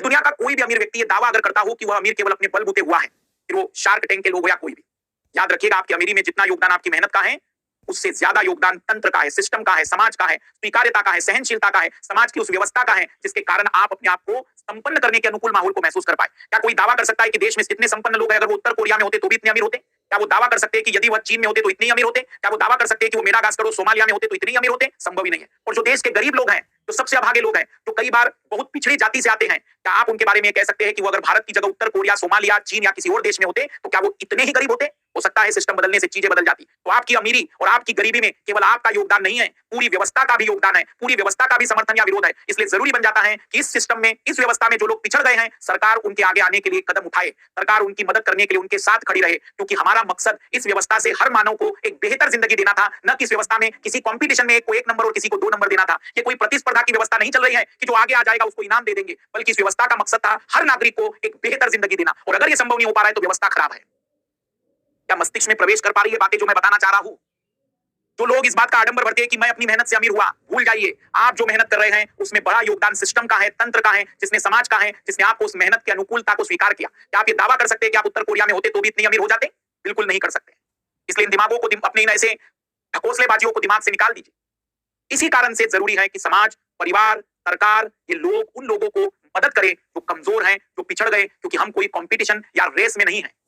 दुनिया का कोई भी अमीर व्यक्ति ये दावा अगर करता हो कि वह अमीर केवल अपने बलबूते हुआ है, फिर वो शार्क टैंक के लोग हो या कोई भी, याद रखिएगा आपकी अमीरी में जितना योगदान आपकी मेहनत का है, उससे ज्यादा योगदान तंत्र का है, सिस्टम का है, समाज का है, स्वीकार्यता का है, सहनशीलता का है, समाज की उस व्यवस्था का है जिसके कारण आप अपने आप को संपन्न करने के अनुकूल माहौल को महसूस कर पाए। क्या कोई दावा कर सकता है कि देश में जितने संपन्न लोग हैं अगर वो उत्तर कोरिया में होते तो भी इतने अमीर होते? क्या वो दावा कर सकते हैं कि यदि वह चीन में होते तो इतने अमीर होते? क्या वो दावा कर सकते हैं कि वो मेडागास्कर और सोमालिया में होते तो इतने अमीर होते? संभव ही नहीं है। और जो देश के गरीब लोग हैं, जो सबसे अभागे लोग हैं, जो कई बार बहुत पिछड़ी जाति से आते हैं, क्या आप उनके बारे में कह सकते हैं कि वो अगर भारत की जगह उत्तर कोरिया, सोमालिया, चीन या किसी और देश में होते तो क्या वो इतने ही गरीब होते? हो सकता है सिस्टम बदलने से चीजें बदल जाती। तो आपकी अमीरी और आपकी गरीबी में केवल आपका योगदान नहीं है, पूरी व्यवस्था का भी योगदान है, पूरी व्यवस्था का भी समर्थन या विरोध है। इसलिए जरूरी बन जाता है कि इस सिस्टम में, इस व्यवस्था में जो लोग पिछड़ गए हैं, सरकार उनके आगे आने के लिए कदम उठाए, सरकार उनकी मदद करने के लिए उनके साथ खड़ी रहे, क्योंकि हमारा मकसद इस व्यवस्था से हर मानव को एक बेहतर जिंदगी देना था, न कि इस व्यवस्था में किसी कंपटीशन में एक को 1 नंबर और किसी को 2 नंबर देना था। ये कोई प्रतिस्पर्धा की व्यवस्था नहीं चल रही है कि जो आगे आ जाएगा उसको इनाम दे देंगे, बल्कि इस व्यवस्था का मकसद था हर नागरिक को एक बेहतर जिंदगी देना। और अगर ये संभव नहीं हो पा रहा है तो व्यवस्था खराब है। क्या मस्तिष्क में प्रवेश कर पा रही है बातें जो मैं बताना चाह रहा हूं? जो लोग इस बात का आडंबर भरते हैं कि मैं अपनी मेहनत से अमीर हुआ, भूल जाइए, आप जो मेहनत कर रहे हैं उसमें बड़ा योगदान सिस्टम का है, तंत्र का है, जिसने समाज का है, जिसने आपको उस मेहनत की अनुकूलता को स्वीकार किया। क्या आप ये दावा कर सकते हैं कि आप उत्तर कोरिया में होते तो भी इतने अमीर हो जाते? बिल्कुल नहीं कर सकते। इसलिए इन दिमागों को, अपने इन ऐसे ढकोसलेबाजियों को दिमाग से निकाल दीजिए। इसी कारण से जरूरी है कि समाज, परिवार, सरकार, ये लोग उन लोगों को मदद करे जो कमजोर हैं, जो पिछड़ गए, क्योंकि हम कोई कंपटीशन या रेस में नहीं है।